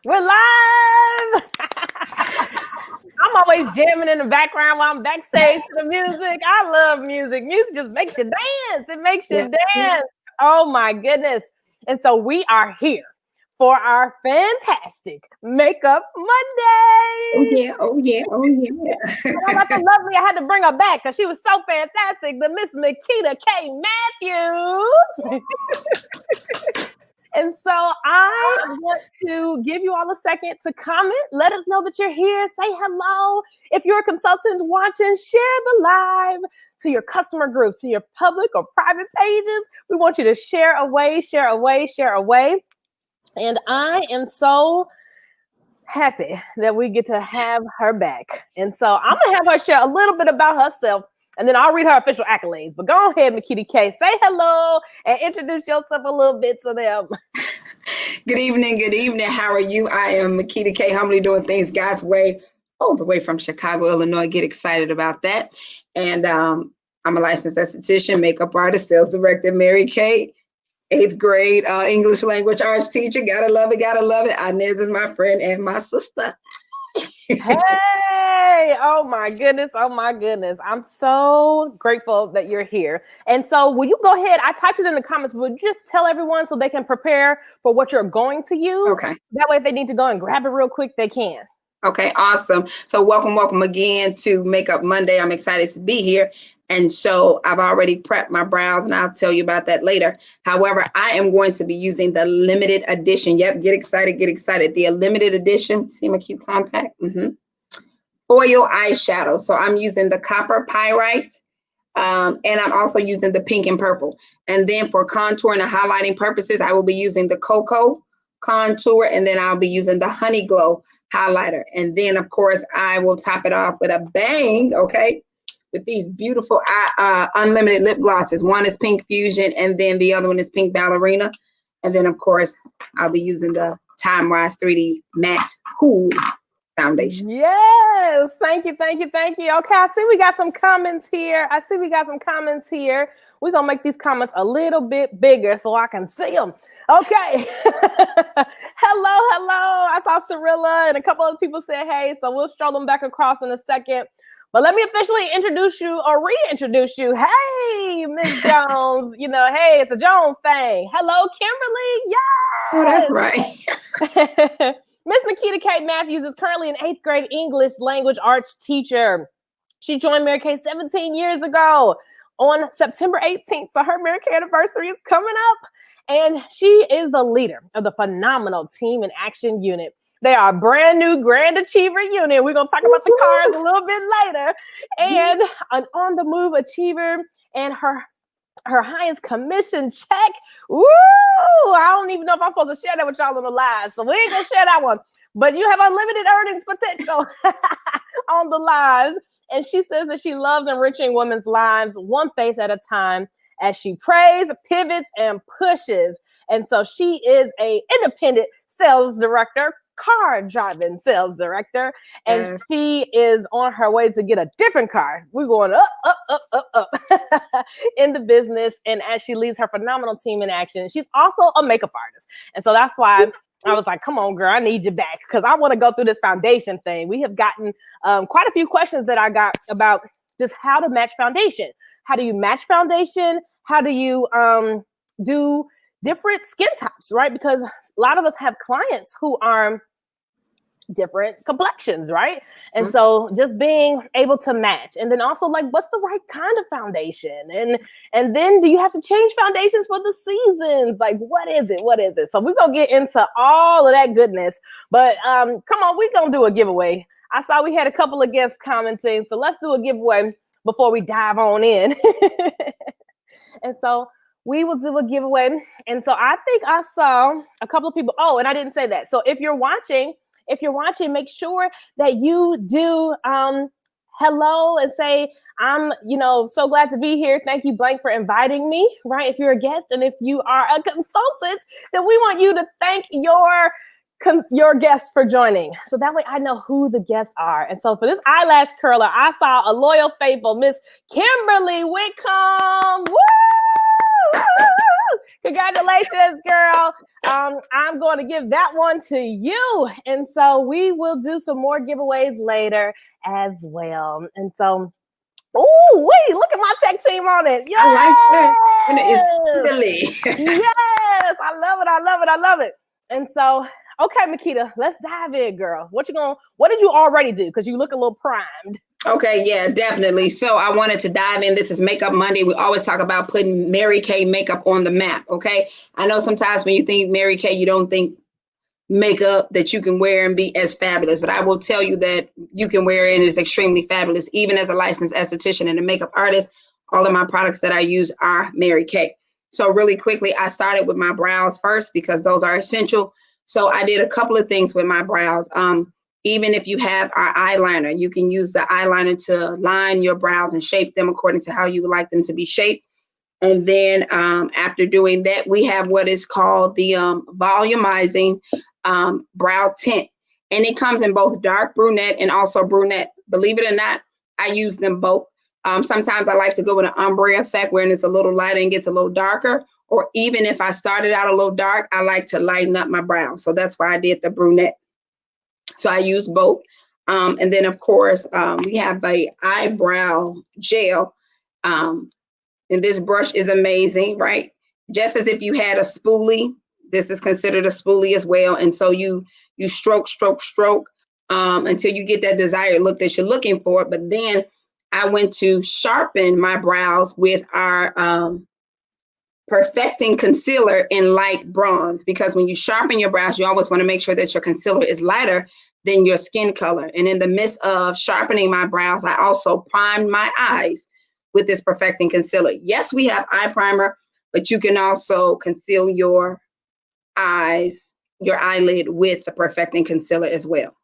We're live. I'm always jamming in the background while I'm backstage to the music. I love music. Music just makes you dance. It makes you dance. Oh my goodness. And so we are here for our fantastic Makeup Monday. Oh yeah, oh yeah, oh yeah. I got the lovely, I had to bring her back because she was so fantastic. The Miss Makita K. Matthews. And so I want to give you all a second to comment. Let us know that you're here. Say hello. If you're a consultant watching, share the live to your customer groups, to your public or private pages. We want you to share away, share away, share away. And I am so happy that we get to have her back. And so I'm going to have her share a little bit about herself. And then I'll read her official accolades. But go ahead, Makita K. Say hello and introduce yourself a little bit to them. Good evening, good evening. How are you? I am Makita K. Humbly doing things God's way, all the way from Chicago, Illinois. Get excited about that. And I'm a licensed esthetician, makeup artist, sales director, Mary Kay. 8th grade English language arts teacher. Gotta love it, gotta love it. Inez is my friend and my sister. Hey, oh my goodness. I'm so grateful that you're here. And so will you go ahead? I typed it in the comments, but would you just tell everyone so they can prepare for what you're going to use? Okay. That way, if they need to go and grab it real quick, they can. Okay, awesome. So welcome again to Makeup Monday. I'm excited to be here. And so I've already prepped my brows and I'll tell you about that later. However, I am going to be using the limited edition. Yep, get excited, get excited. The limited edition, see my cute compact? Foil eyeshadow. So I'm using the copper pyrite and I'm also using the pink and purple. And then for contouring and highlighting purposes, I will be using the cocoa contour and then I'll be using the honey glow highlighter. And then of course I will top it off with a bang, okay? With these beautiful unlimited lip glosses. One is Pink Fusion and then the other one is Pink Ballerina. And then of course, I'll be using the Time Wise 3D Matte Cool Foundation. Yes, thank you. Okay, I see we got some comments here. We're gonna make these comments a little bit bigger so I can see them. Okay. Hello. I saw Cirilla and a couple of people said hey, so we'll stroll them back across in a second. But let me officially introduce you or reintroduce you. Hey, Miss Jones. Hey, it's a Jones thing. Hello, Kimberly. Yes. Oh, that's right. Miss Makita K. Matthews is currently an 8th grade English language arts teacher. She joined Mary Kay 17 years ago on September 18th. So her Mary Kay anniversary is coming up. And she is the leader of the phenomenal Team in Action unit. They are a brand new Grand Achiever unit. We're going to talk about the cars a little bit later. And an on-the-move achiever and her highest commission check. Woo! I don't even know if I'm supposed to share that with y'all on the live. So we ain't going to share that one. But you have unlimited earnings potential on the lives. And she says that she loves enriching women's lives one face at a time as she prays, pivots, and pushes. And so she is an independent sales director, car driving sales director, and she is on her way to get a different car. We're going up in the business. And as she leads her phenomenal Team in Action, she's also a makeup artist. And so that's why I was like, come on, girl, I need you back because I want to go through this foundation thing. We have gotten quite a few questions that I got about just how to match foundation. How do you match foundation? How do you do different skin types, right? Because a lot of us have clients who are different complexions, right? And so just being able to match, and then also like, what's the right kind of foundation? And then do you have to change foundations for the seasons? Like, what is it? So we're going to get into all of that goodness, but come on, we're going to do a giveaway. I saw we had a couple of guests commenting, so let's do a giveaway before we dive on in. And so we will do a giveaway. And so I think I saw a couple of people. Oh, and I didn't say that. So if you're watching, make sure that you do hello and say, I'm, so glad to be here. Thank you, blank, for inviting me, right? If you're a guest and if you are a consultant, then we want you to thank your guests for joining. So that way I know who the guests are. And so for this eyelash curler, I saw a loyal, faithful Miss Kimberly Whitcomb. Woo! Congratulations, girl. I'm going to give that one to you. And so we will do some more giveaways later as well. And so, oh, wait, look at my tech team on it. Yes! I like that. And it's Billy. Yes, I love it. I love it. I love it. And so, okay, Makita, let's dive in, girl. What did you already do? Because you look a little primed. Okay, yeah, definitely. So I wanted to dive in. This is Makeup Monday. We always talk about putting Mary Kay makeup on the map, okay? I know sometimes when you think Mary Kay, you don't think makeup that you can wear and be as fabulous, but I will tell you that you can wear it and it's extremely fabulous. Even as a licensed esthetician and a makeup artist, all of my products that I use are Mary Kay. So really quickly, I started with my brows first because those are essential. So I did a couple of things with my brows. Even if you have our eyeliner, you can use the eyeliner to line your brows and shape them according to how you would like them to be shaped. And then after doing that, we have what is called the volumizing brow tint. And it comes in both dark brunette and also brunette. Believe it or not, I use them both. Sometimes I like to go with an ombre effect where it's a little lighter and gets a little darker. Or even if I started out a little dark, I like to lighten up my brows. So that's why I did the brunette. So I use both. And then, of course, we have a eyebrow gel. And this brush is amazing, right? Just as if you had a spoolie, this is considered a spoolie as well. And so you stroke, stroke, stroke until you get that desired look that you're looking for. But then I went to sharpen my brows with our Perfecting Concealer in light bronze, because when you sharpen your brows, you always want to make sure that your concealer is lighter than your skin color. And in the midst of sharpening my brows, I also primed my eyes with this Perfecting Concealer. Yes, we have eye primer, but you can also conceal your eyes, your eyelid with the Perfecting Concealer as well.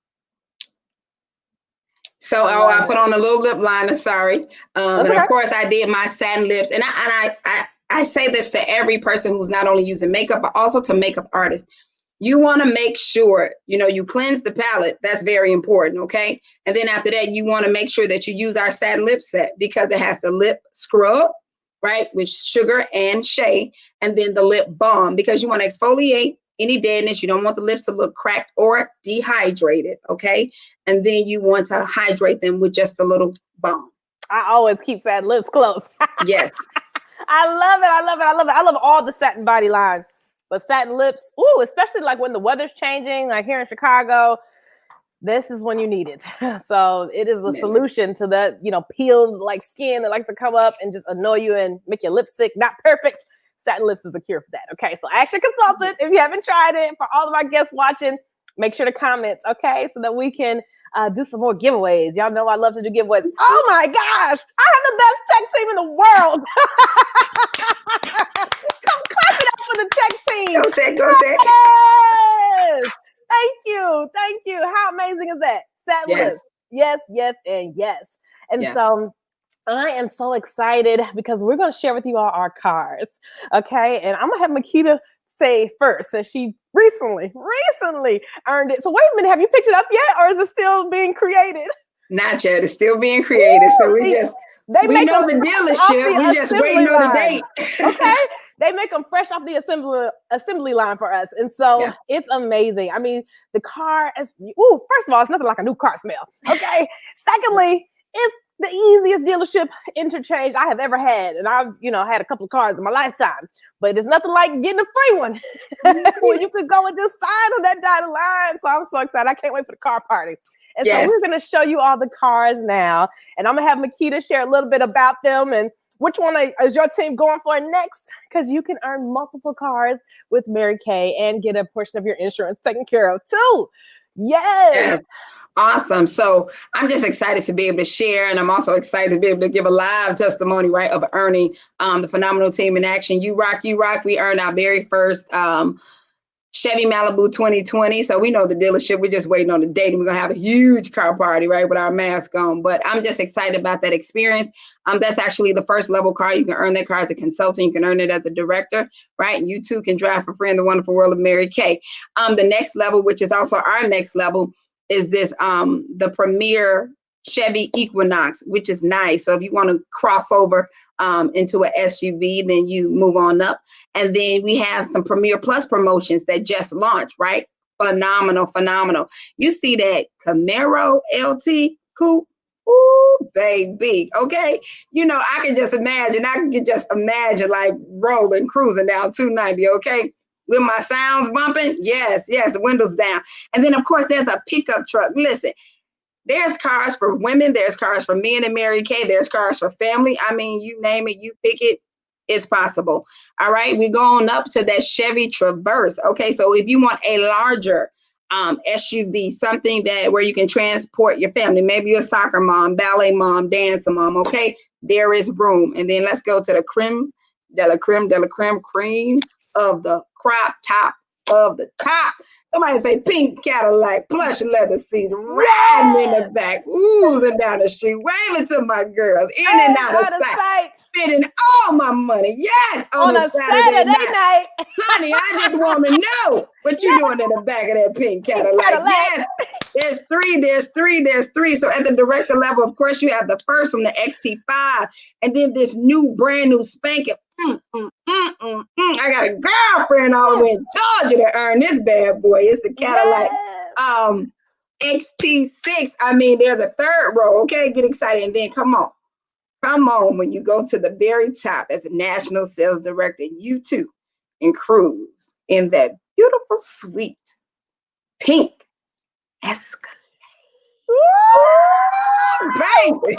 So I put on a little lip liner, sorry. And of course I did my satin lips. And I say this to every person who's not only using makeup, but also to makeup artists. You want to make sure, you cleanse the palette. That's very important, okay? And then after that, you want to make sure that you use our satin lip set because it has the lip scrub, right, with sugar and shea, and then the lip balm because you want to exfoliate any deadness. You don't want the lips to look cracked or dehydrated, okay? And then you want to hydrate them with just a little balm. I always keep satin lips close. Yes. I love it. I love it. I love it. I love all the satin body line, but satin lips, ooh, especially like when the weather's changing, like here in Chicago, this is when you need it. So it is the solution to that, peeled like skin that likes to come up and just annoy you and make your lips sick. Not perfect. Satin lips is the cure for that. Okay. So ask your consultant if you haven't tried it. For all of our guests watching, make sure to comment. Okay. So that we can do some more giveaways. Y'all know I love to do giveaways. Oh my gosh, I have the best tech team in the world. Come clap it up for the tech team. Go tech. Yes. Thank you. How amazing is that? Satin lips. Yes, and yes. And so I am so excited because we're going to share with you all our cars. Okay. And I'm going to have Makita say first, since she recently earned it. So wait a minute, have you picked it up yet, or is it still being created? Not yet. It's still being created. So we know the dealership. We just waiting on the date. Okay. They make them fresh off the assembly line for us. And so it's amazing. I mean, the car is, first of all, it's nothing like a new car smell. Okay. Secondly, it's the easiest dealership interchange I have ever had. And I've, had a couple of cars in my lifetime, but it's nothing like getting a free one where you could go and just sign on that dotted line. So I'm so excited. I can't wait for the car party. And so we're going to show you all the cars now. And I'm going to have Makita share a little bit about them and which one is your team going for next? Because you can earn multiple cars with Mary Kay and get a portion of your insurance taken care of too. Yes. Awesome. So I'm just excited to be able to share, and I'm also excited to be able to give a live testimony, right, of earning the phenomenal team in action. You rock. We earned our very first Chevy Malibu 2020. So we know the dealership. We're just waiting on the date, and we're going to have a huge car party, right, with our mask on. But I'm just excited about that experience. That's actually the first level car. You can earn that car as a consultant. You can earn it as a director, right? And you too can drive for free in the wonderful world of Mary Kay. The next level, which is also our next level, is this the Premier Chevy Equinox, which is nice. So if you want to cross over into an SUV, then you move on up. And then we have some Premier Plus promotions that just launched, right? Phenomenal, phenomenal. You see that Camaro LT coupe? Ooh, baby. Okay. You know, I can just imagine like rolling, cruising down 290. Okay. With my sounds bumping. Yes, windows down. And then, of course, there's a pickup truck. Listen, there's cars for women. There's cars for men and Mary Kay. There's cars for family. I mean, you name it, you pick it. It's possible. All right. We're going up to that Chevy Traverse. Okay. So if you want a larger SUV, something where you can transport your family, maybe you're a soccer mom, ballet mom, dancer mom. Okay. There is room. And then let's go to the cream of the crop top of the top. Somebody say pink Cadillac, plush leather seats, riding in the back, oozing down the street, waving to my girls, in and out of sight, spending all my money. Yes, on a Saturday night. Honey, I just want to know what you doing in the back of that pink Cadillac. Yes, there's three. So at the director level, of course, you have the first one, the XT5, and then this new, brand new spanking. I got a girlfriend all the way in Georgia to earn this bad boy. It's the Cadillac XT6. I mean, there's a third row. Okay, get excited. And then come on. When you go to the very top as a national sales director, you too can cruise in that beautiful, sweet, pink Escalade. Baby.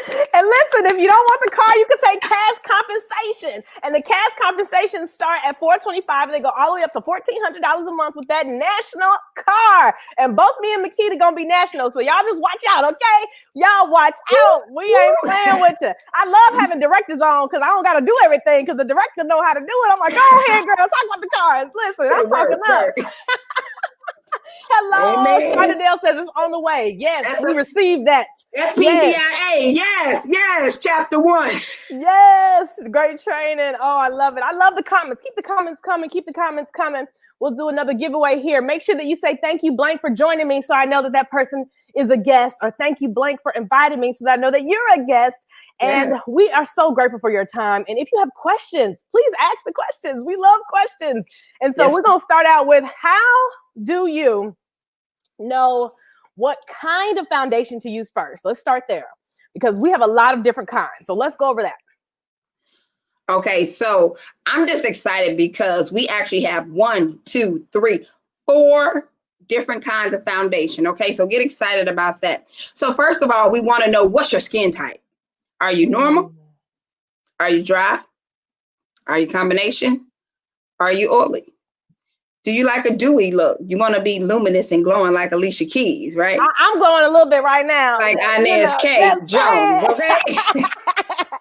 And listen, if you don't want the car, you can take cash compensation. And the cash compensation start at $425 and they go all the way up to $1,400 a month with that national car. And both me and Makita gonna be national. So y'all just watch out, okay? Y'all watch out. We ain't playing with you. I love having directors on because I don't gotta do everything because the director know how to do it. I'm like, go ahead, girl, talk about the cars. Listen, I'm talking up. Hello, Charterdale says it's on the way. Yes, we received that. SPTIA, yes, chapter 1. Yes, great training. Oh, I love it. I love the comments. Keep the comments coming. We'll do another giveaway here. Make sure that you say thank you, blank, for joining me so I know that person is a guest, or thank you, blank, for inviting me so that I know that you're a guest. And we are so grateful for your time. And if you have questions, please ask the questions. We love questions. And so we're going to start out with, how do you know what kind of foundation to use first? Let's start there because we have a lot of different kinds. So let's go over that. Okay, so I'm just excited because we actually have 1, 2, 3, 4 different kinds of foundation. Okay, so get excited about that. So first of all, we want to know, what's your skin type? Are you normal? Are you dry? Are you combination? Are you oily? Do you like a dewy look? You want to be luminous and glowing like Alicia Keys, right? I'm glowing a little bit right now. Like Inez K. Jones, okay?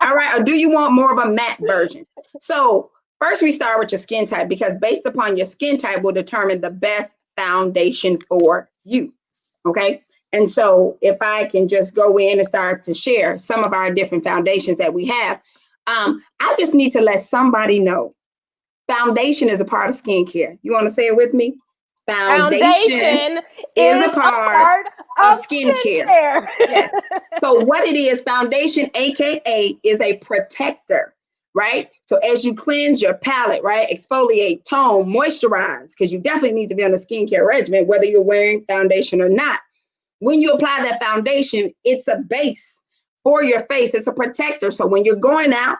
All right, or do you want more of a matte version? So first we start with your skin type, because based upon your skin type will determine the best foundation for you, okay? And so if I can just go in and start to share some of our different foundations that we have, I just need to let somebody know foundation is a part of skincare. You want to say it with me? Foundation is a part of skincare. Yes. So what it is, foundation, AKA, is a protector, right? So as you cleanse your palette, right? Exfoliate, tone, moisturize, because you definitely need to be on a skincare regimen, whether you're wearing foundation or not. When you apply that foundation, it's a base for your face. It's a protector. So when you're going out,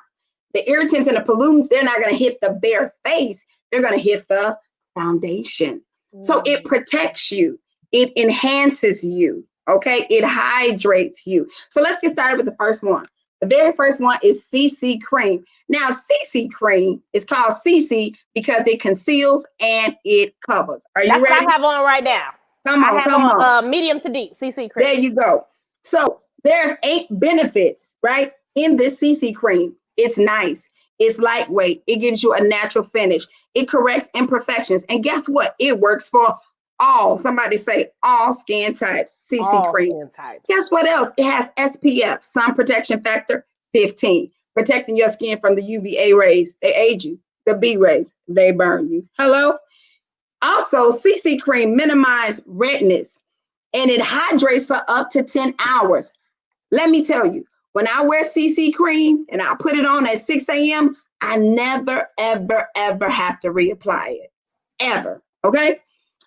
the irritants and the pollutants, they're not going to hit the bare face. They're going to hit the foundation. So it protects you. It enhances you. Okay. It hydrates you. So let's get started with the first one. The very first one is CC cream. Now, CC cream is called CC because it conceals and it covers. Are you ready? That's what I have on right now. Come on. Medium to deep CC cream. There you go. So there's 8 benefits, right, in this CC cream. It's nice. It's lightweight. It gives you a natural finish. It corrects imperfections. And guess what? It works for all. Somebody say all skin types. CC all cream. Skin types. Guess what else? It has SPF, sun protection factor 15, protecting your skin from the UVA rays. They age you. The B rays, they burn you. Hello? Also, CC cream minimizes redness and it hydrates for up to 10 hours. Let me tell you, when I wear CC cream and I put it on at 6 a.m., I never, ever, ever have to reapply it, ever, okay?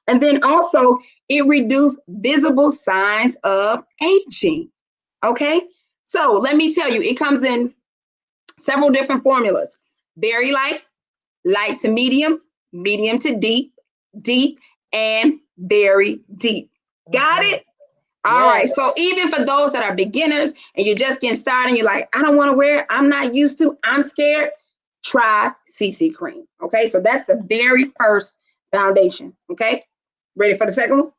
And then also, it reduces visible signs of aging, okay? So let me tell you, it comes in several different formulas. Very light, light to medium, medium to deep, deep, and very deep. Got it? All right. So even for those that are beginners and you're just getting started and you're like, I don't want to wear it, I'm not used to, I'm scared, try CC cream. Okay. So that's the very first foundation. Okay. Ready for the second one?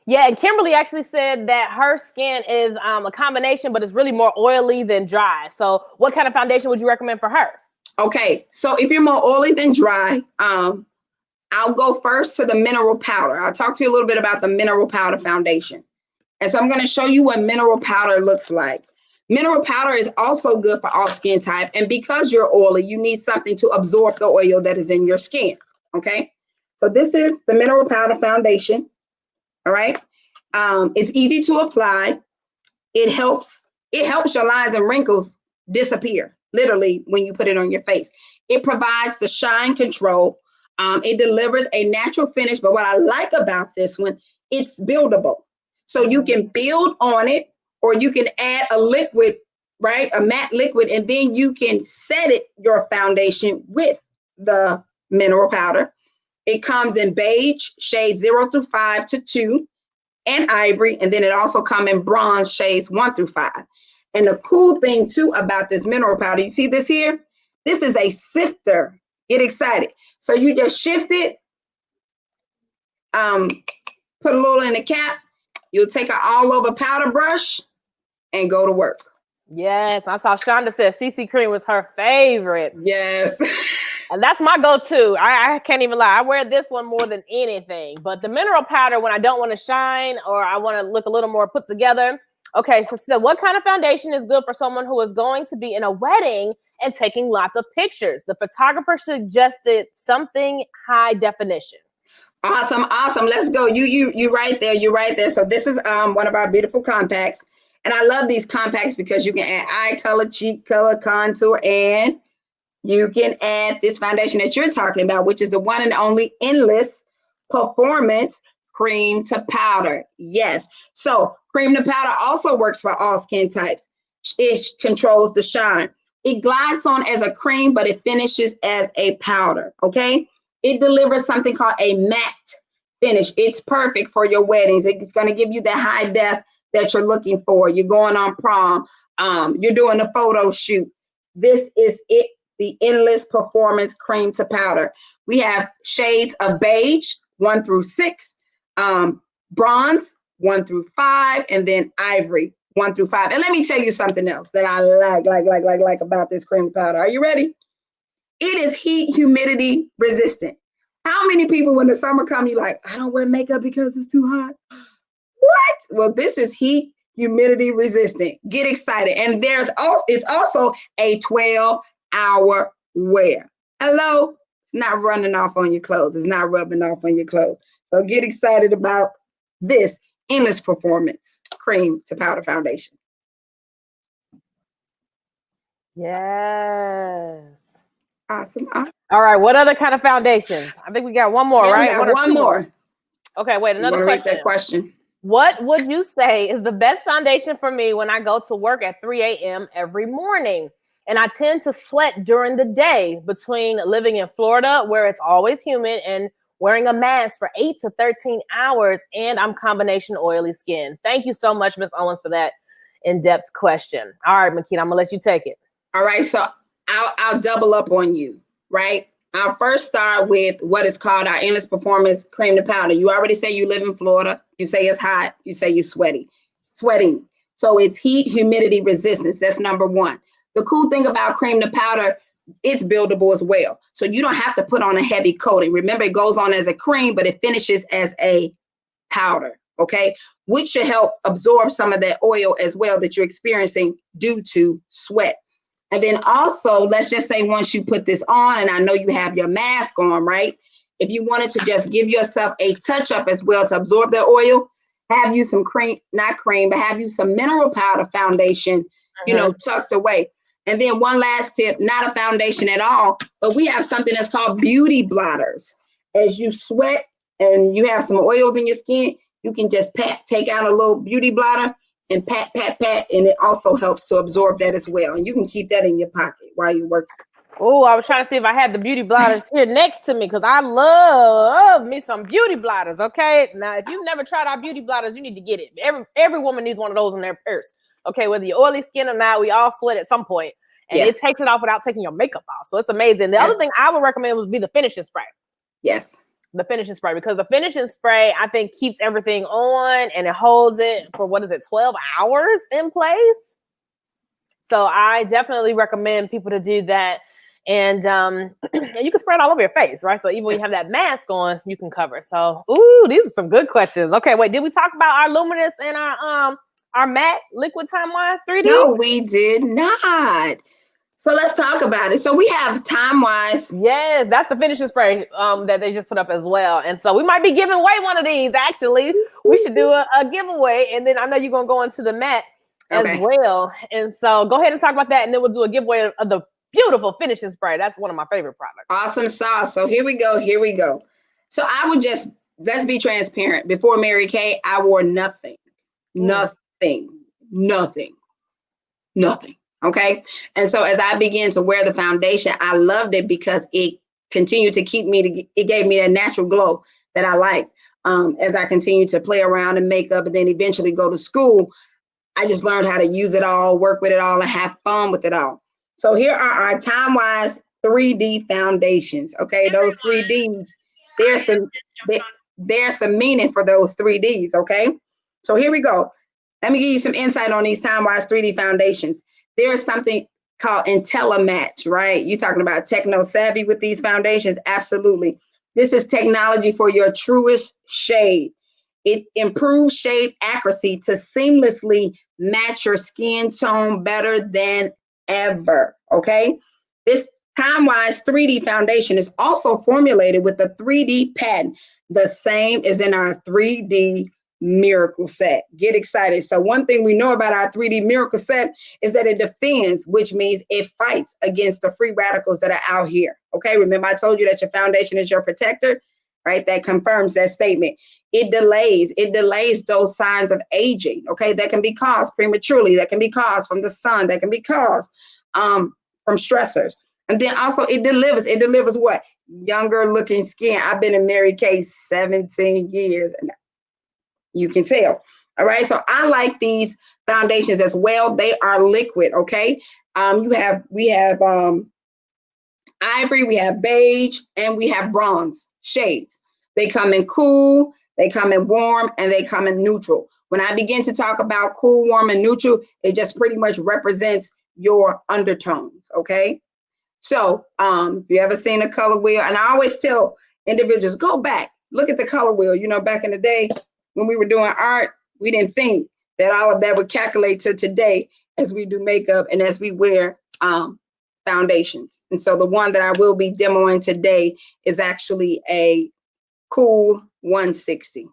Yeah, and Kimberly actually said that her skin is a combination, but it's really more oily than dry. So what kind of foundation would you recommend for her? Okay. So if you're more oily than dry, I'll go first to the mineral powder. I'll talk to you a little bit about the mineral powder foundation. And so I'm going to show you what mineral powder looks like. Mineral powder is also good for all skin type. And because you're oily, you need something to absorb the oil that is in your skin. Okay. So this is the mineral powder foundation. All right. It's easy to apply. It helps your lines and wrinkles disappear, literally, when you put it on your face. It provides the shine control. It delivers a natural finish. But what I like about this one, it's buildable. So you can build on it, or you can add a liquid, right? A matte liquid, and then you can set it, your foundation, with the mineral powder. It comes in beige, shades 0 through 5 to 2, and ivory. And then it also comes in bronze shades 1 through 5. And the cool thing too about this mineral powder, you see this here? This is a sifter. Get excited. So you just shift it, put a little in the cap. You'll take an all over powder brush and go to work. Yes, I saw Shonda said CC cream was her favorite. Yes. And that's my go-to. I can't even lie. I wear this one more than anything. But the mineral powder, when I don't want to shine or I want to look a little more put together. Okay, so what kind of foundation is good for someone who is going to be in a wedding and taking lots of pictures? The photographer suggested something high definition. Awesome. Let's go. You right there. You're right there. So this is one of our beautiful compacts. And I love these compacts because you can add eye color, cheek color, contour, and you can add this foundation that you're talking about, which is the one and only Endless Performance Cream to Powder. Yes. So cream to powder also works for all skin types. It controls the shine. It glides on as a cream, but it finishes as a powder. Okay. It delivers something called a matte finish. It's perfect for your weddings. It's going to give you that high def that you're looking for. You're going on prom. You're doing a photo shoot. This is it, the Endless Performance Cream to Powder. We have shades of beige, 1 through 6, bronze, 1 through 5, and then ivory, 1 through 5. And let me tell you something else that I like about this cream to powder. Are you ready? It is heat, humidity resistant. How many people, when the summer comes, you're like, I don't wear makeup because it's too hot? What? Well, this is heat, humidity resistant. Get excited. And it's also a 12-hour wear. Hello? It's not running off on your clothes. It's not rubbing off on your clothes. So get excited about this Endless Performance Cream to Powder Foundation. Yes. Awesome. All right. What other kind of foundations? I think we got one more, right? One more. Okay, wait, another question. Read that question. What would you say is the best foundation for me when I go to work at 3 a.m. every morning? And I tend to sweat during the day between living in Florida, where it's always humid, and wearing a mask for 8 to 13 hours, and I'm combination oily skin. Thank you so much, Ms. Owens, for that in-depth question. All right, Makita, I'm gonna let you take it. All right, so I'll double up on you, right? I'll first start with what is called our Endless Performance Cream to Powder. You already say you live in Florida. You say it's hot. You say you're sweating. So it's heat, humidity resistance. That's number one. The cool thing about cream to powder, it's buildable as well. So you don't have to put on a heavy coating. Remember, it goes on as a cream, but it finishes as a powder, okay? Which should help absorb some of that oil as well that you're experiencing due to sweat. And then also, let's just say once you put this on, and I know you have your mask on, right? If you wanted to just give yourself a touch up as well to absorb the oil, have you some cream, not cream, but have you some mineral powder foundation, tucked away. And then one last tip, not a foundation at all, but we have something that's called beauty blotters. As you sweat and you have some oils in your skin, you can just take out a little beauty blotter and pat, and it also helps to absorb that as well. And you can keep that in your pocket while you're working. Oh, I was trying to see if I had the beauty blotters here next to me because I love me some beauty blotters. Okay, now if you've never tried our beauty blotters, you need to get it. Every woman needs one of those in their purse. Okay, whether you're oily skin or not, we all sweat at some point, and it takes it off without taking your makeup off. So it's amazing. The other thing I would recommend would be the finishing spray. Yes. The finishing spray, because the finishing spray, I think, keeps everything on and it holds it for 12 hours in place. So I definitely recommend people to do that. And you can spray it all over your face, right? So even when you have that mask on, you can cover. So, these are some good questions. Okay, wait, did we talk about our Luminous and our matte liquid Time-Wise 3D? No, we did not. So let's talk about it. So we have Time-Wise. Yes, that's the finishing spray that they just put up as well. And so we might be giving away one of these, actually. We should do a giveaway. And then I know you're going to go into the matte as well. And so go ahead and talk about that. And then we'll do a giveaway of the beautiful finishing spray. That's one of my favorite products. Awesome sauce. So here we go. So I would let's be transparent. Before Mary Kay, I wore nothing. Okay. And so as I began to wear the foundation, I loved it because it continued to it gave me that natural glow that I like. As I continued to play around in makeup and then eventually go to school, I just learned how to use it all, work with it all, and have fun with it all. So here are our Time-Wise 3D foundations. Okay, those 3Ds, there's some meaning for those 3Ds. Okay, so here we go. Let me give you some insight on these Time-Wise 3D foundations. There's something called IntelliMatch, right? You're talking about techno savvy with these foundations. Absolutely. This is technology for your truest shade. It improves shade accuracy to seamlessly match your skin tone better than ever. Okay. This Time-Wise 3D foundation is also formulated with the 3D patent, the same as in our 3D Miracle Set. Get excited. So one thing we know about our 3D Miracle Set is that it defends, which means it fights against the free radicals that are out here. Okay. Remember, I told you that your foundation is your protector, right? That confirms that statement. It delays those signs of aging. Okay. That can be caused prematurely. That can be caused from the sun. That can be caused from stressors. And then also it delivers what? Younger looking skin. I've been in Mary Kay 17 years and you can tell. All right. So I like these foundations as well. They are liquid. Okay. We have ivory, we have beige, and we have bronze shades. They come in cool, they come in warm, and they come in neutral. When I begin to talk about cool, warm, and neutral, it just pretty much represents your undertones. Okay. So if you ever seen a color wheel, and I always tell individuals, go back, look at the color wheel. Back in the day, when we were doing art, we didn't think that all of that would calculate to today as we do makeup and as we wear foundations. And so the one that I will be demoing today is actually a Cool 160.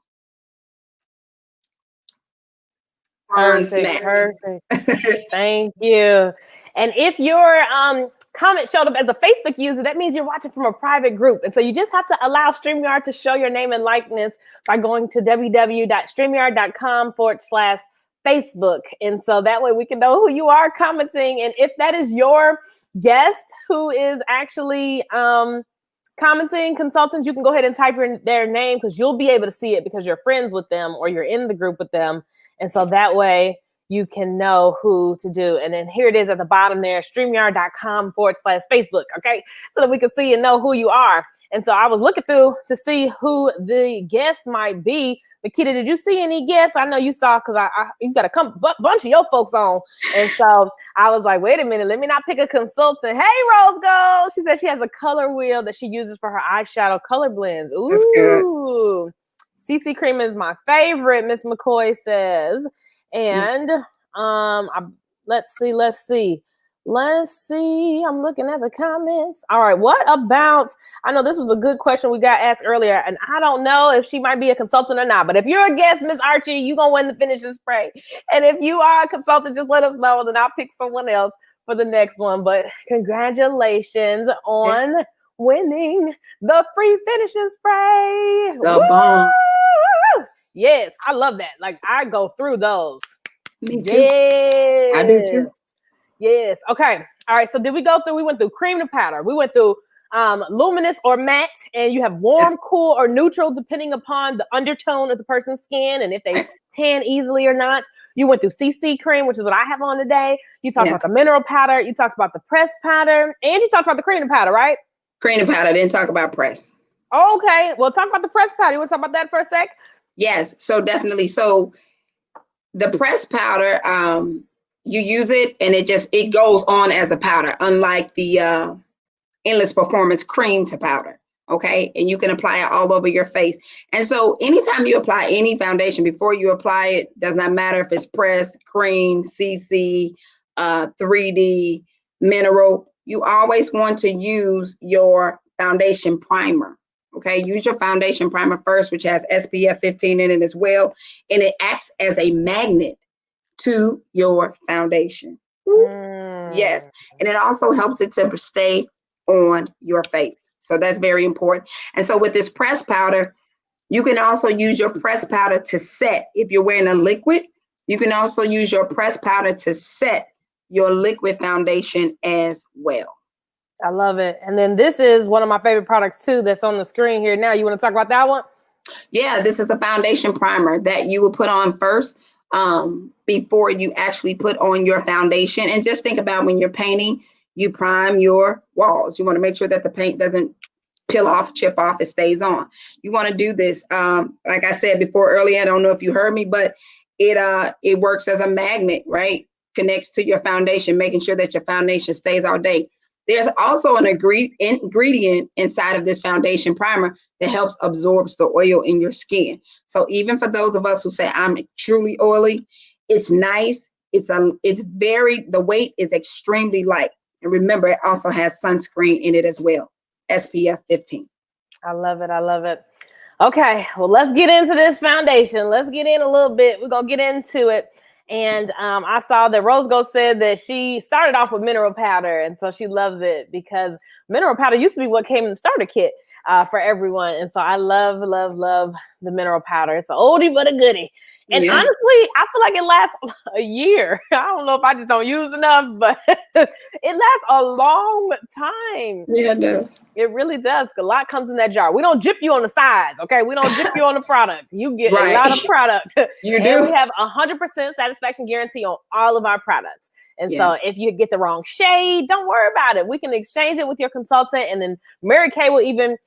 Perfect. Thank you. And if your comment showed up as a Facebook user, that means you're watching from a private group. And so you just have to allow StreamYard to show your name and likeness by going to www.streamyard.com/Facebook. And so that way we can know who you are commenting. And if that is your guest who is actually commenting, consultants, you can go ahead and type their name because you'll be able to see it because you're friends with them or you're in the group with them. And so that way you can know who to do. And then here it is at the bottom there, StreamYard.com/Facebook. Okay. So that we can see and know who you are. And so I was looking through to see who the guest might be. Nikita, did you see any guests? I know you saw because you got a bunch of your folks on. And so I was like, wait a minute, let me not pick a consultant. Hey, Rose Gold. She said she has a color wheel that she uses for her eyeshadow color blends. Ooh. That's good. CC Cream is my favorite, Miss McCoy says. And let's see. Let's see. I'm looking at the comments. All right. What about, I know this was a good question we got asked earlier, and I don't know if she might be a consultant or not, but if you're a guest, Miss Archie, you're going to win the finishing spray. And if you are a consultant, just let us know, and then I'll pick someone else for the next one. But congratulations on winning the free finishing spray. The bomb. Yes, I love that. Like, I go through those. Me too. Yes. I do too. Yes. Okay. All right. So did we go through? We went through cream to powder. We went through luminous or matte, and you have warm, cool, or neutral, depending upon the undertone of the person's skin and if they tan easily or not. You went through CC cream, which is what I have on today. You talked about the mineral powder. You talked about the pressed powder, and you talked about the cream to powder, right? Cream to powder. Didn't talk about press. Okay. Well, talk about the pressed powder. You want to talk about that for a sec? Yes. So definitely. So the pressed powder, you use it and it goes on as a powder, unlike the Endless Performance cream to powder. Okay. And you can apply it all over your face. And so anytime you apply any foundation, before you apply it, does not matter if it's pressed, cream, CC, 3D, mineral, you always want to use your foundation primer. Okay. Use your foundation primer first, which has SPF 15 in it as well. And it acts as a magnet to your foundation. Yes. And it also helps it to stay on your face. So that's very important. And so with this pressed powder, you can also use your pressed powder to set. If you're wearing a liquid, you can also use your pressed powder to set your liquid foundation as well. I love it. And then this is one of my favorite products too that's on the screen here now. You want to talk about that one? Yeah, this is a foundation primer that you will put on first before you actually put on your foundation. And just think about when you're painting, you prime your walls. You want to make sure that the paint doesn't peel off, chip off, it stays on. You want to do this. Like I said before earlier, I don't know if you heard me, but it works as a magnet, right? Connects to your foundation, making sure that your foundation stays all day. There's also an ingredient inside of this foundation primer that helps absorbs the oil in your skin. So even for those of us who say I'm truly oily, it's nice. The weight is extremely light. And remember, it also has sunscreen in it as well, SPF 15. I love it. I love it. Okay, well, let's get into this foundation. Let's get in a little bit. We're going to get into it. And I saw that Rose Gold said that she started off with mineral powder. And so she loves it because mineral powder used to be what came in the starter kit for everyone. And so I love, love, love the mineral powder. It's an oldie but a goodie. And honestly, I feel like it lasts a year. I don't know if I just don't use enough, but it lasts a long time. Yeah, it does. It really does. A lot comes in that jar. We don't gyp you on the size, okay? We don't gyp you on the product. You get a lot of product. You do. And we have 100% satisfaction guarantee on all of our products. And so if you get the wrong shade, don't worry about it. We can exchange it with your consultant, and then Mary Kay will even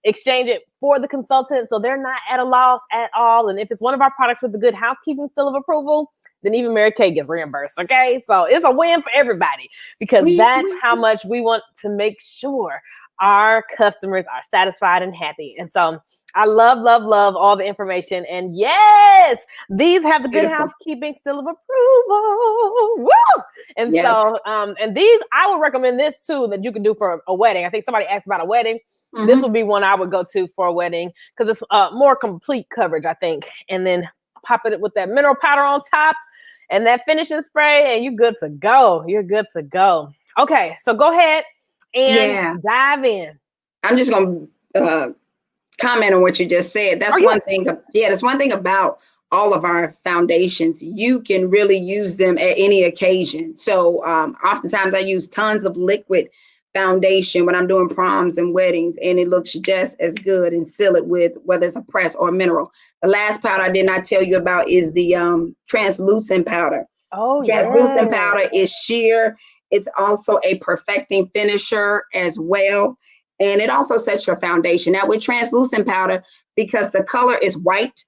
exchange it for the consultant, so they're not at a loss at all. And if it's one of our products with the Good Housekeeping seal of approval, then even Mary Kay gets reimbursed. Okay, so it's a win for everybody because that's how much we want to make sure our customers are satisfied and happy. And so I love, love, love all the information. And yes, these have the Good Housekeeping seal of approval. Woo! And so, and these, I would recommend this too, that you can do for a wedding. I think somebody asked about a wedding. Mm-hmm. This would be one I would go to for a wedding because it's more complete coverage, I think. And then pop it with that mineral powder on top and that finishing spray, and you're good to go. You're good to go. Okay, so go ahead and dive in. I'm just going to comment on what you just said. That's one thing. Yeah, that's one thing about all of our foundations. You can really use them at any occasion. So oftentimes I use tons of liquid foundation when I'm doing proms and weddings, and it looks just as good, and seal it with whether it's a press or a mineral. The last powder I did not tell you about is the translucent powder. Translucent powder is sheer. It's also a perfecting finisher as well. And it also sets your foundation. Now with translucent powder, because the color is white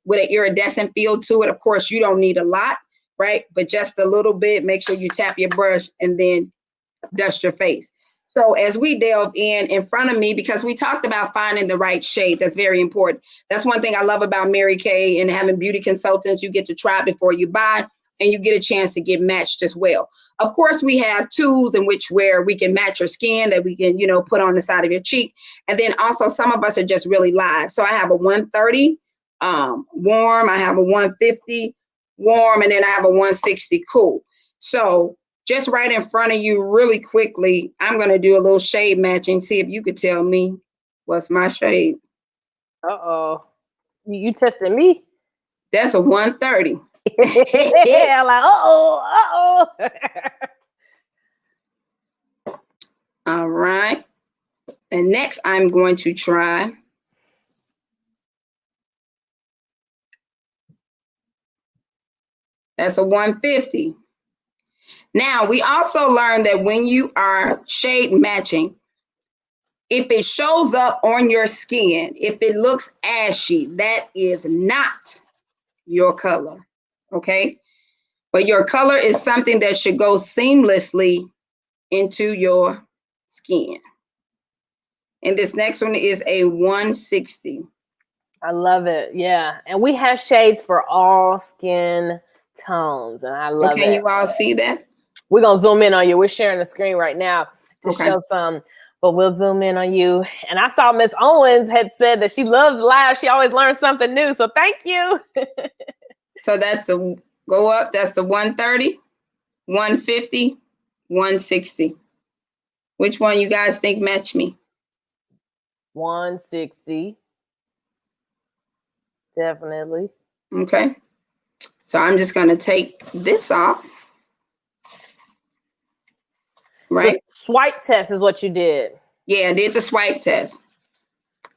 with an iridescent feel to it, of course, you don't need a lot, right? But just a little bit, make sure you tap your brush and then dust your face. So as we delve in front of me, because we talked about finding the right shade, that's very important. That's one thing I love about Mary Kay and having beauty consultants. You get to try before you buy. and you get a chance to get matched as well. Of course, we have tools in which where we can match your skin that we can, put on the side of your cheek. And then also some of us are just really live. So I have a 130 warm, I have a 150 warm, and then I have a 160 cool. So just right in front of you really quickly, I'm going to do a little shade matching. See if you could tell me what's my shade. Uh-oh. You testing me? That's a 130. Yeah, like, uh-oh. All right. And next I'm going to try that's a 150. Now, we also learned that when you are shade matching, if it shows up on your skin, if it looks ashy, that is not your color, okay? But your color is something that should go seamlessly into your skin. And this next one is a 160. I love it. Yeah. And we have shades for all skin tones. And I love it. Can you all see that? We're going to zoom in on you. We're sharing the screen right now to Okay. show some, but we'll zoom in on you. And I saw Miss Owens had said that she loves live. She always learns something new. So thank you. So that's the go up. That's the 130, 150, 160. Which one you guys think match me? 160. Definitely. Okay. So I'm just going to take this off. Right? The swipe test is what you did. Yeah, I did the swipe test.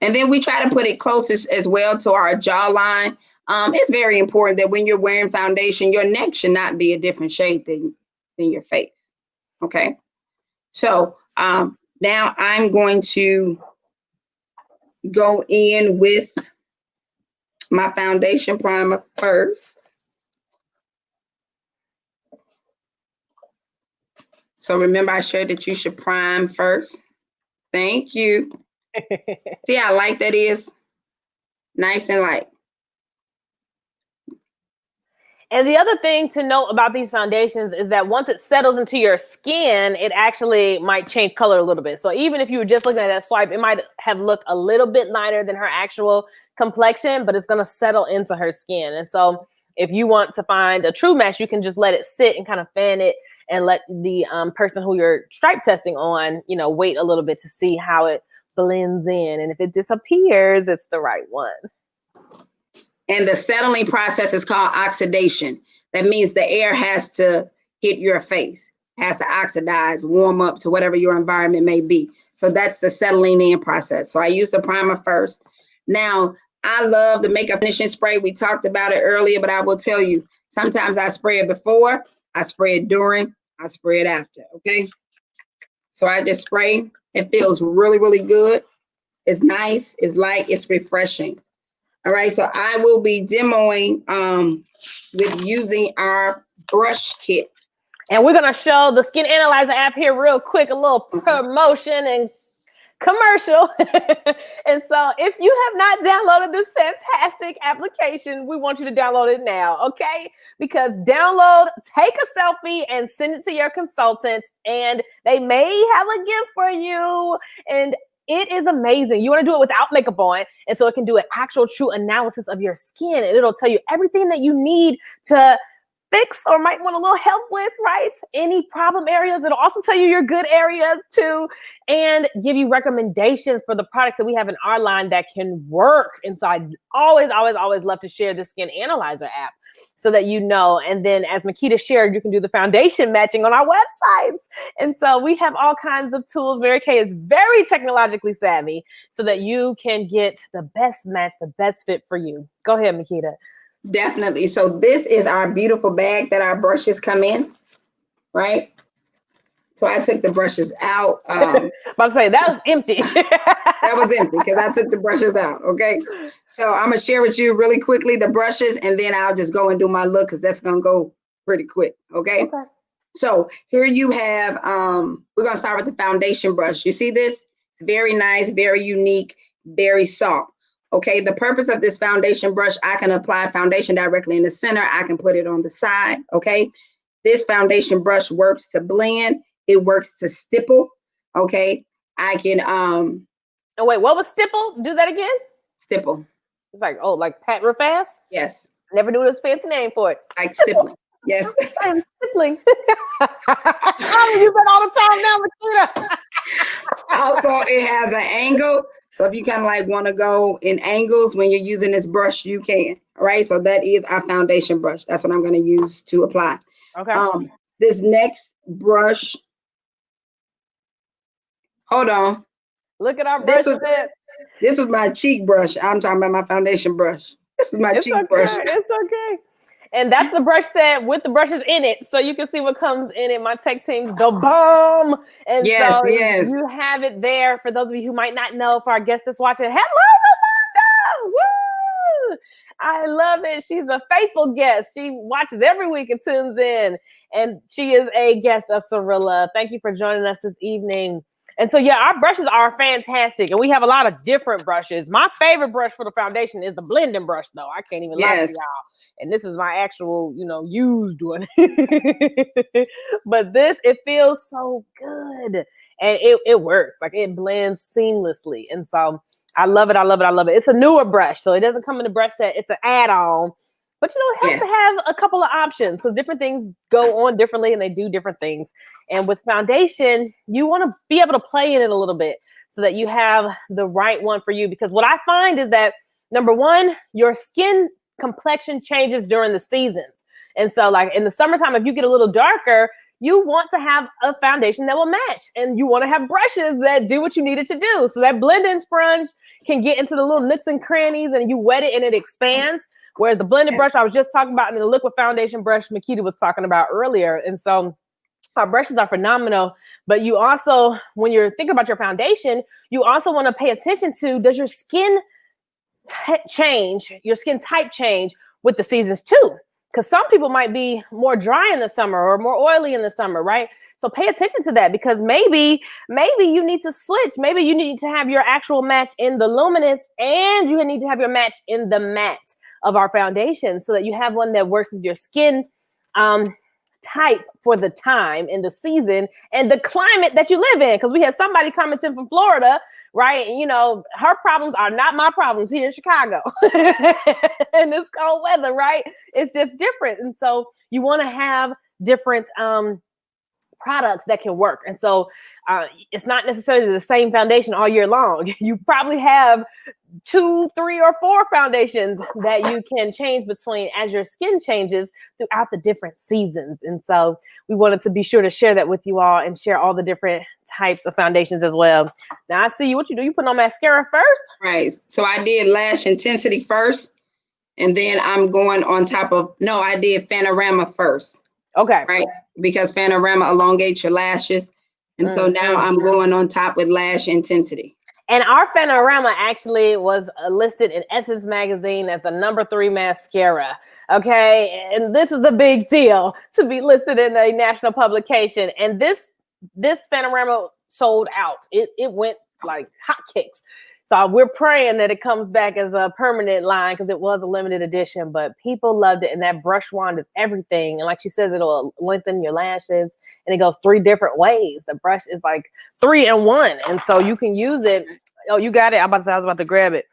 And then we try to put it closest as well to our jawline. It's very important that when you're wearing foundation, your neck should not be a different shade than your face. Okay. So now I'm going to go in with my foundation primer first. So remember, I shared that you should prime first. Thank you. See how light that is? Nice and light. And the other thing to note about these foundations is that once it settles into your skin, it actually might change color a little bit. So even if you were just looking at that swipe, it might have looked a little bit lighter than her actual complexion, but it's going to settle into her skin. And so if you want to find a true match, you can just let it sit and kind of fan it and let the person who you're stripe testing on, wait a little bit to see how it blends in. And if it disappears, it's the right one. And the settling process is called oxidation. That means the air has to hit your face, has to oxidize, warm up to whatever your environment may be. So that's the settling in process. So I use the primer first. Now, I love the makeup finishing spray. We talked about it earlier, but I will tell you, sometimes I spray it before, I spray it during, I spray it after, okay? So I just spray. It feels really, really good. It's nice, it's light, it's refreshing. All right, so I will be demoing with using our brush kit. And we're going to show the Skin Analyzer app here real quick, a little promotion and commercial. And so if you have not downloaded this fantastic application, we want you to download it now, okay? Because download, take a selfie and send it to your consultant, and they may have a gift for you. And it is amazing. You want to do it without makeup on. And so it can do an actual true analysis of your skin. And it'll tell you everything that you need to fix or might want a little help with, right? Any problem areas. It'll also tell you your good areas too, and give you recommendations for the products that we have in our line that can work. And so I always love to share the Skin Analyzer app so that you know. And then as Makita shared, you can do the foundation matching on our websites. And so we have all kinds of tools. Mary Kay is very technologically savvy so that you can get the best match, the best fit for you. Go ahead, Makita. Definitely. So this is our beautiful bag that our brushes come in, right? So I took the brushes out. About to say, that was empty. That was empty because I took the brushes out, okay? So I'm going to share with you really quickly the brushes, and then I'll just go and do my look because that's going to go pretty quick, okay? So here you have, we're going to start with the foundation brush. You see this? It's very nice, very unique, very soft. Okay, the purpose of this foundation brush, I can apply foundation directly in the center. I can put it on the side. Okay, this foundation brush works to blend. It works to stipple. Okay, I can Oh wait, what was stipple? Do that again. stipple. It's like, oh, like pat real fast. Yes, Never knew this fancy name for it. like stippling. Yes. I am stippling. I'm use that all the time now, Makita. Also, it has an angle. So if you kind of like want to go in angles when you're using this brush, you can. All right. So that is our foundation brush. That's what I'm going to use to apply. Okay. This next brush. Hold on. Look at our brush. This was my cheek brush. I'm talking about my foundation brush. This is my cheek brush. It's okay. And that's the brush set with the brushes in it. So you can see what comes in it. My tech team's the bomb. And yes, so yes. You have it there for those of you who might not know, for our guest that's watching. Hello, Yolanda! Woo! I love it. She's a faithful guest. She watches every week and tunes in. And she is a guest of Cirilla. Thank you for joining us this evening. And so, yeah, our brushes are fantastic. And we have a lot of different brushes. My favorite brush for the foundation is the blending brush, though. I can't even lie to y'all. And this is my actual, used one. But this, it feels so good. And it works. Like, it blends seamlessly. And so I love it. I love it. I love it. It's a newer brush. So it doesn't come in the brush set. It's an add-on. But, it has to have a couple of options because different things go on differently and they do different things. And with foundation, you want to be able to play in it a little bit so that you have the right one for you. Because what I find is that, number one, your skin complexion changes during the seasons. And so like in the summertime, if you get a little darker, you want to have a foundation that will match, and you want to have brushes that do what you need it to do. So that blending sponge can get into the little nooks and crannies and you wet it and it expands. Whereas the blended brush I was just talking about and the liquid foundation brush Makita was talking about earlier. And so our brushes are phenomenal, but you also, when you're thinking about your foundation, you also want to pay attention to, does your skin change, your skin type change with the seasons too? Because some people might be more dry in the summer or more oily in the summer, right? So pay attention to that, because maybe you need to switch. Maybe you need to have your actual match in the luminous and you need to have your match in the matte of our foundation so that you have one that works with your skin type for the time and the season and the climate that you live in. Because we had somebody commenting from Florida, right? And, her problems are not my problems here in Chicago. And this cold weather, right? It's just different. And so you want to have different products that can work. And so it's not necessarily the same foundation all year long. You probably have 2, 3, or 4 foundations that you can change between as your skin changes throughout the different seasons. And so we wanted to be sure to share that with you all and share all the different types of foundations as well. Now I see what you do. You put on mascara first? Right. So I did lash intensity first, and then I'm going on top of, no, I did Panorama first. Okay. Right. Because Panorama elongates your lashes. And so now I'm going on top with lash intensity. And our Panorama actually was listed in Essence Magazine as the #3 mascara. Okay. And this is the big deal to be listed in a national publication. And this Panorama sold out. It went like hotcakes. So we're praying that it comes back as a permanent line because it was a limited edition, but people loved it. And that brush wand is everything. And like she says, it'll lengthen your lashes, and it goes 3 different ways. The brush is like 3 in 1. And so you can use it. Oh, you got it. I was about to grab it.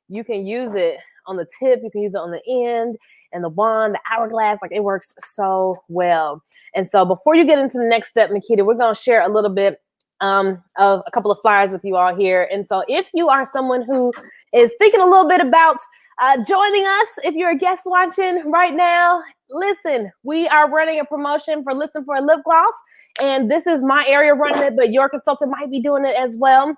You can use it on the tip. You can use it on the end, and the wand, the hourglass, like it works so well. And so before you get into the next step, Makita, we're going to share a little bit of a couple of flyers with you all here. And so if you are someone who is thinking a little bit about joining us, if you're a guest watching right now, listen, we are running a promotion for Listen for a Lip Gloss. And this is my area running it, but your consultant might be doing it as well.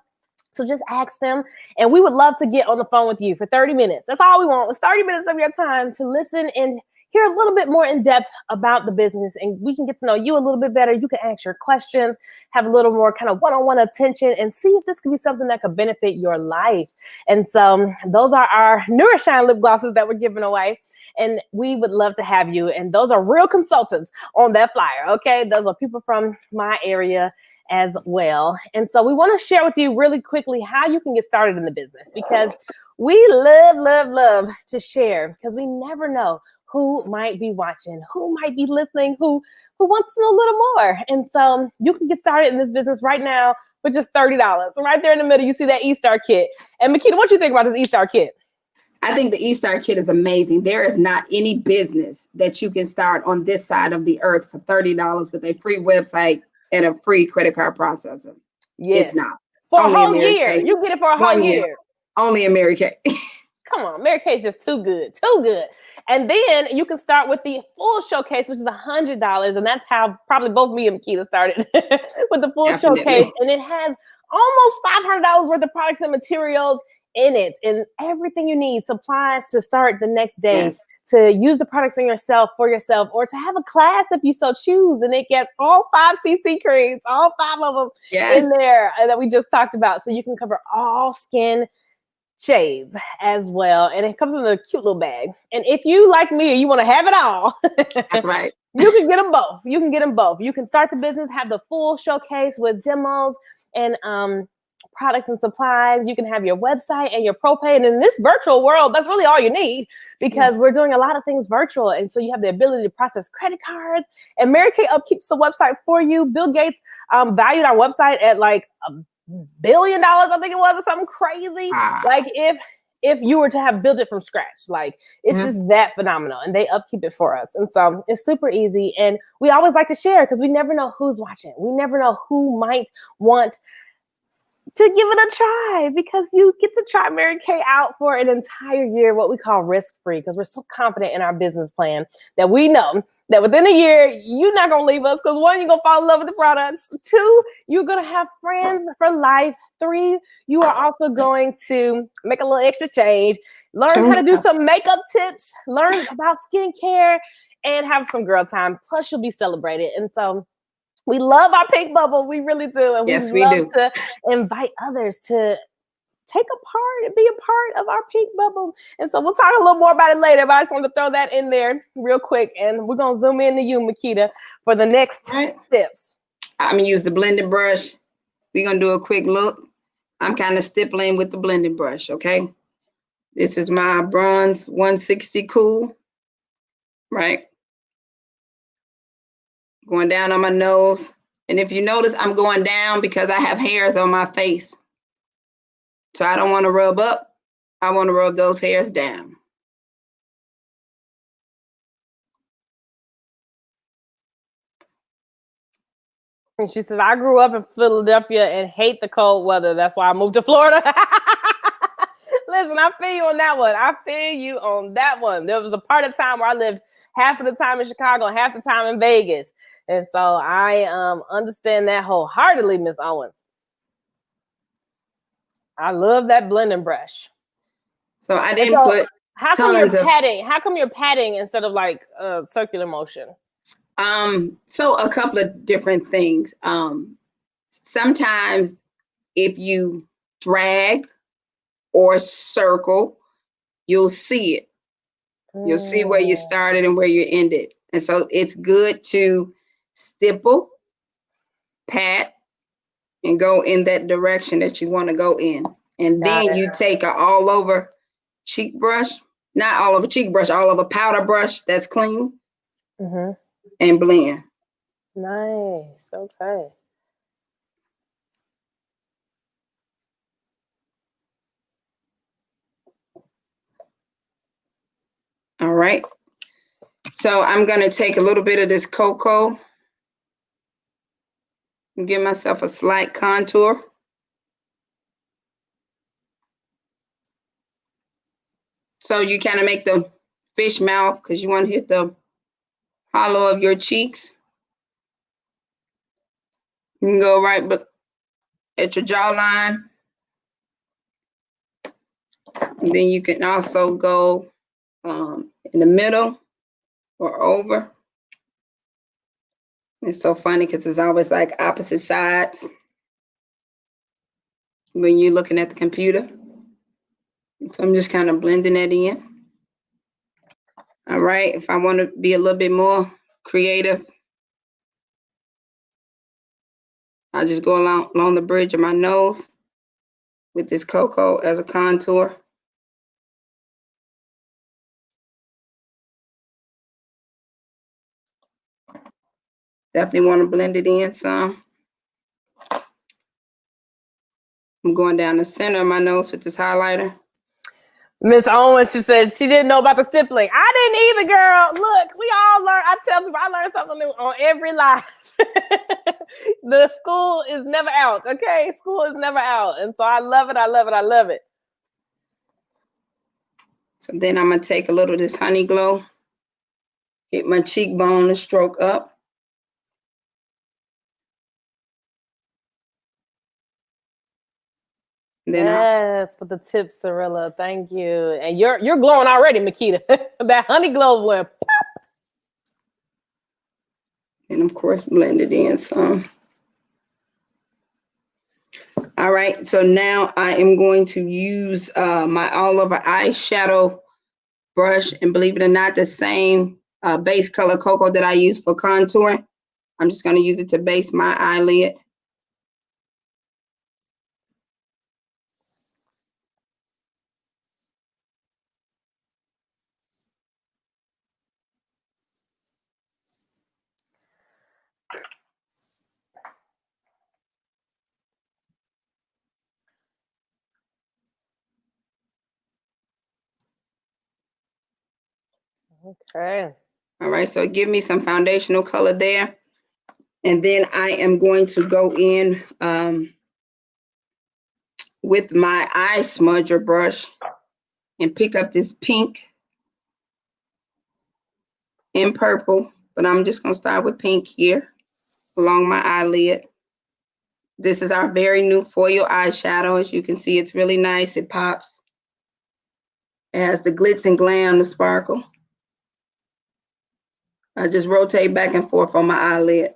So just ask them. And we would love to get on the phone with you for 30 minutes. That's all we want. It's 30 minutes of your time to listen and hear a little bit more in depth about the business, and we can get to know you a little bit better. You can ask your questions, have a little more kind of one-on-one attention, and see if this could be something that could benefit your life. And so those are our Nourishine lip glosses that we're giving away, and we would love to have you. And those are real consultants on that flyer, okay? Those are people from my area. as well. And so we want to share with you really quickly how you can get started in the business, because we love to share, because we never know who might be watching, who might be listening, who wants to know a little more. And so you can get started in this business right now for just $30. Right there in the middle, you see that eStart kit. And Makita, what do you think about this eStart kit? I think the eStart kit is amazing. There is not any business that you can start on this side of the earth for $30 with a free website and a free credit card processor. Yes. It's not. For only a whole year. You get it for a whole year. Only a Mary Kay. Come on, Mary Kay's just too good, too good. And then you can start with the full showcase, which is $100. And that's how probably both me and Makita started with the full showcase. And it has almost $500 worth of products and materials in it, and everything you need, supplies to start the next day, to use the products on yourself, for yourself, or to have a class if you so choose. And it gets all 5 CC creams, all 5 of them in there that we just talked about. So you can cover all skin shades as well. And it comes in a cute little bag. And if you, like me, you want to have it all, that's right. You can get them both. You can get them both. You can start the business, have the full showcase with demos and products and supplies. You can have your website and your ProPay. And in this virtual world, that's really all you need, because we're doing a lot of things virtual. And so you have the ability to process credit cards, and Mary Kay upkeeps the website for you. Bill Gates valued our website at like $1 billion, I think it was, or something crazy. Like if you were to have built it from scratch, like it's just that phenomenal, and they upkeep it for us. And so it's super easy. And we always like to share, because we never know who's watching. We never know who might want to give it a try, because you get to try Mary Kay out for an entire year, what we call risk-free, because we're so confident in our business plan that we know that within a year, you're not going to leave us, because 1, you're going to fall in love with the products. 2, you're going to have friends for life. 3, you are also going to make a little extra change, learn how to do some makeup tips, learn about skincare, and have some girl time. Plus, you'll be celebrated. And so we love our pink bubble. We really do. And we love to invite others to take a part and be a part of our pink bubble. And so we'll talk a little more about it later, but I just wanted to throw that in there real quick. And we're going to zoom in to you, Makita, for the next steps. I'm going to use the blending brush. We're going to do a quick look. I'm kind of stippling with the blending brush, okay? This is my Bronze 160 Cool, right? Going down on my nose. And if you notice, I'm going down because I have hairs on my face. So I don't want to rub up. I want to rub those hairs down. And she said, I grew up in Philadelphia and hate the cold weather. That's why I moved to Florida. Listen, I feel you on that one. I feel you on that one. There was a part of time where I lived half of the time in Chicago and half the time in Vegas. And so I understand that wholeheartedly, Miss Owens. I love that blending brush. So I didn't put how come you're padding? How come you're padding instead of like circular motion? So a couple of different things. Sometimes if you drag or circle, you'll see it. You'll see where you started and where you ended. And so it's good to stipple, pat, and go in that direction that you want to go in. And then you take a all over cheek brush, not all over cheek brush, all over powder brush that's clean, and blend. Nice. Okay. All right. So I'm going to take a little bit of this cocoa and give myself a slight contour. So you kind of make the fish mouth because you want to hit the hollow of your cheeks. You can go right at your jawline. And then you can also go in the middle or over. It's so funny because it's always like opposite sides when you're looking at the computer. So I'm just kind of blending that in. All right, if I want to be a little bit more creative, I just go along the bridge of my nose with this cocoa as a contour. Definitely want to blend it in some. I'm going down the center of my nose with this highlighter. Miss Owens, she said she didn't know about the stippling. I didn't either, girl. Look, we all learn. I tell people I learn something new on every live. The school is never out, okay? School is never out. And so I love it. I love it. I love it. So then I'm going to take a little of this Honey Glow, hit my cheekbone and stroke up. Then yes, for the tip, Cirilla. Thank you. And you're glowing already, Makita. That Honey Glow went pop. And of course, blend it in some. All right, so now I am going to use my all over eyeshadow brush, and believe it or not, the same base color cocoa that I use for contouring. I'm just going to use it to base my eyelid. Okay. All right, so give me some foundational color there. And then I am going to go in with my eye smudger brush and pick up this pink and purple, but I'm just gonna start with pink here along my eyelid. This is our very new foil eyeshadow. As you can see, it's really nice. It pops. It has the glitz and glam, the sparkle. I just rotate back and forth on my eyelid.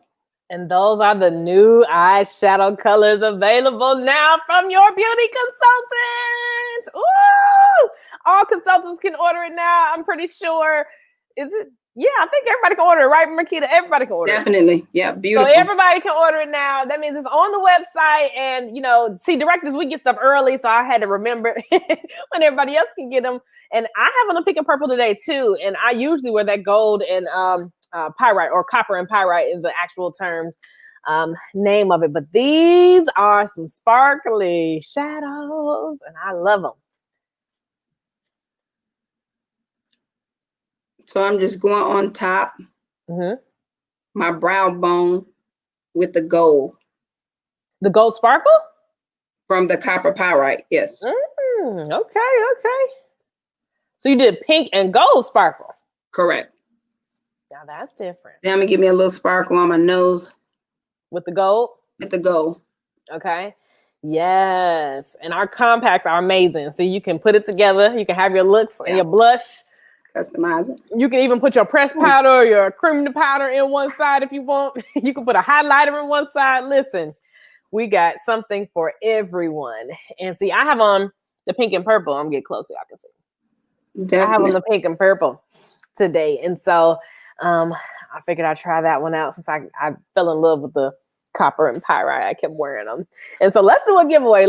And those are the new eyeshadow colors available now from your beauty consultant. Ooh! All consultants can order it now. I'm pretty sure. Is it? Yeah, I think everybody can order it, right, Makita? Everybody can order Definitely. it. Yeah, beautiful. So everybody can order it now. That means it's on the website. And, you know, see, directors, we get stuff early. So I had to remember when everybody else can get them. And I have on a pink and purple today, too. And I usually wear that gold and pyrite, or copper and pyrite is the actual terms. Name of it, but these are some sparkly shadows and I love them. So I'm just going on top, my brow bone with the gold. The gold sparkle? From the copper pyrite, yes. Okay. So you did pink and gold sparkle. Correct. Now that's different. Then I'm gonna give me a little sparkle on my nose. With the gold? With the gold. Okay. Yes. And our compacts are amazing. So you can put it together. You can have your looks and your blush. Customize it. You can even put your pressed powder or your cream powder in one side if you want. You can put a highlighter in one side. Listen, we got something for everyone. And see, I have on the pink and purple. I'm getting close so y'all can see. Definitely. I have on the pink and purple today. And so I figured I'd try that one out since I fell in love with the copper and pyrite. I kept wearing them. And so let's do a giveaway.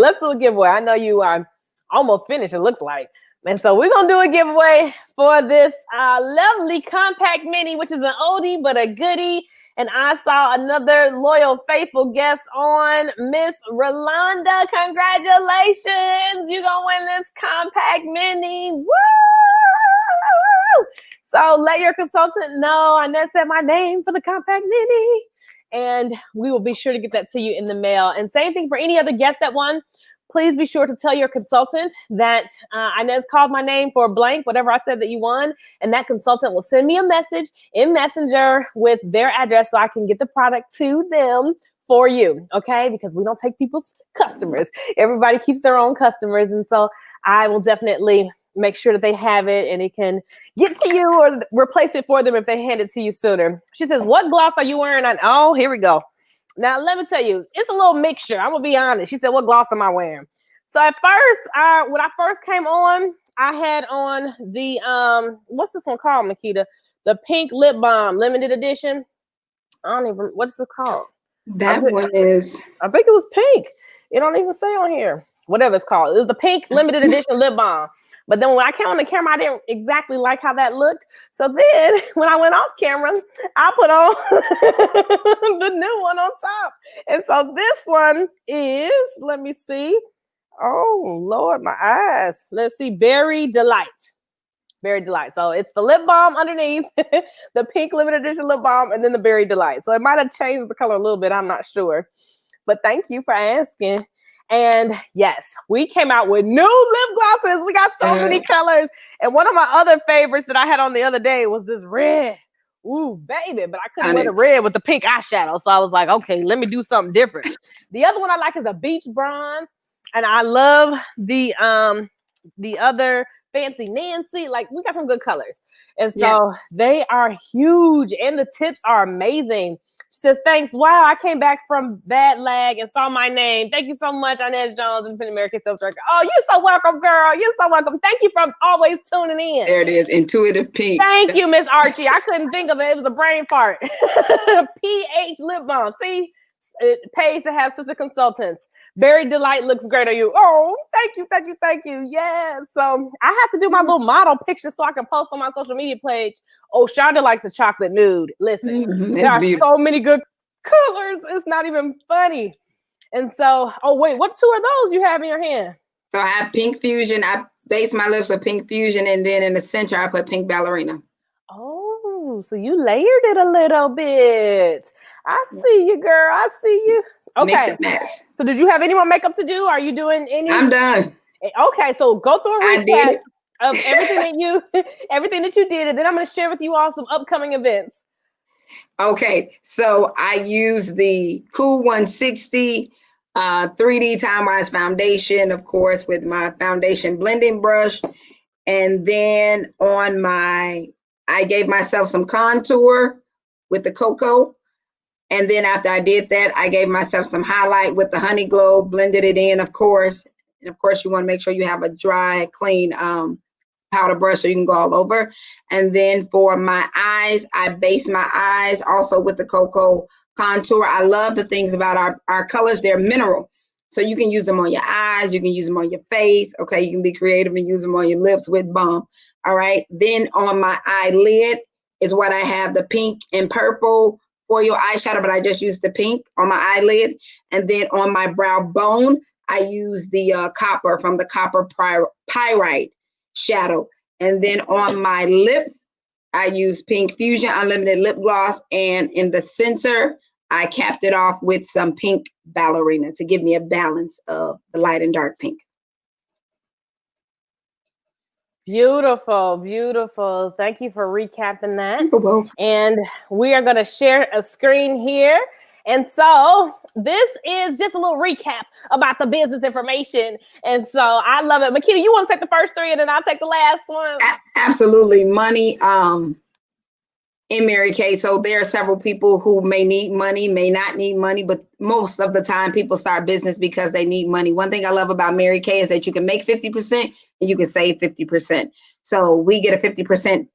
I know you are almost finished, it looks like. And so we're going to do a giveaway for this lovely compact mini, which is an oldie but a goodie. And I saw another loyal, faithful guest on, Miss Rolanda. Congratulations. You're going to win this compact mini. Woo! So let your consultant know Annette said my name for the compact mini. And we will be sure to get that to you in the mail. And same thing for any other guest that won. Please be sure to tell your consultant that Inez called my name for blank, whatever I said that you won. And that consultant will send me a message in Messenger with their address so I can get the product to them for you. Okay? Because we don't take people's customers. Everybody keeps their own customers. And so I will definitely make sure that they have it and it can get to you or replace it for them if they hand it to you sooner. She says, what gloss are you wearing? Oh, here we go. Now, let me tell you, it's a little mixture. I'm going to be honest. She said, what gloss am I wearing? So at first, when I first came on, I had on the, what's this one called, Makita? The pink lip balm, limited edition. I don't even, what's it called? That one is. I think it was pink. It don't even say on here. Whatever it's called. It was the pink limited edition lip balm. But then when I came on the camera, I didn't exactly like how that looked. So then when I went off camera, I put on the new one on top. And so this one is, let me see. Oh, Lord, my eyes. Let's see. Berry Delight. Berry Delight. So it's the lip balm underneath, the pink limited edition lip balm, and then the Berry Delight. So it might have changed the color a little bit. I'm not sure. But thank you for asking. And yes, we came out with new lip glosses. We got so many colors. And one of my other favorites that I had on the other day was this red. Ooh, baby. But I couldn't wear the red with the pink eyeshadow. So I was like, okay, let me do something different. The other one I like is a beach bronze. And I love the other Fancy Nancy. Like, we got some good colors. And so they are huge and the tips are amazing. She says, thanks. Wow, I came back from that lag and saw my name. Thank you so much, Inez Jones, Independent American Sales Director. Oh, you're so welcome, girl. You're so welcome. Thank you for always tuning in. There it is, Intuitive Pink. Thank you, Miss Archie. I couldn't think of it. It was a brain fart. PH Lip Balm. See, it pays to have sister consultants. Berry Delight looks great on you. Oh, thank you, thank you, thank you. Yes. So I have to do my little model picture so I can post on my social media page. Oh, Shonda likes a chocolate nude. Listen, there are so many good colors. It's not even funny. And so, oh wait, what two are those you have in your hand? So I have Pink Fusion. I base my lips with Pink Fusion, and then in the center I put Pink Ballerina. Oh, so you layered it a little bit. I see you, girl. I see you. Okay. Mix and match. So did you have any more makeup to do? Are you doing any? I'm done. Okay, so go through a recap of everything that you did, and then I'm going to share with you all some upcoming events. Okay, so I use the Cool 160 3D Time-Wise foundation, of course, with my foundation blending brush. And then I gave myself some contour with the Cocoa. And then after I did that, I gave myself some highlight with the Honey Glow, blended it in, of course. And of course, you want to make sure you have a dry, clean powder brush so you can go all over. And then for my eyes, I base my eyes also with the Cocoa contour. I love the things about our colors. They're mineral. So you can use them on your eyes. You can use them on your face. Okay, you can be creative and use them on your lips with balm. All right. Then on my eyelid is what I have, the pink and purple foil eyeshadow, but I just used the pink on my eyelid. And then on my brow bone, I use the copper from the Copper Pyrite shadow. And then on my lips, I use Pink Fusion Unlimited Lip Gloss. And in the center, I capped it off with some Pink Ballerina to give me a balance of the light and dark pink. Beautiful, beautiful. Thank you for recapping that. And we are going to share a screen here. And so this is just a little recap about the business information. And so I love it. Makita, you want to take the first three and then I'll take the last one? Absolutely. Money in Mary Kay. So there are several people who may need money, may not need money, but most of the time people start business because they need money. One thing I love about Mary Kay is that you can make 50% and you can save 50%. So we get a 50%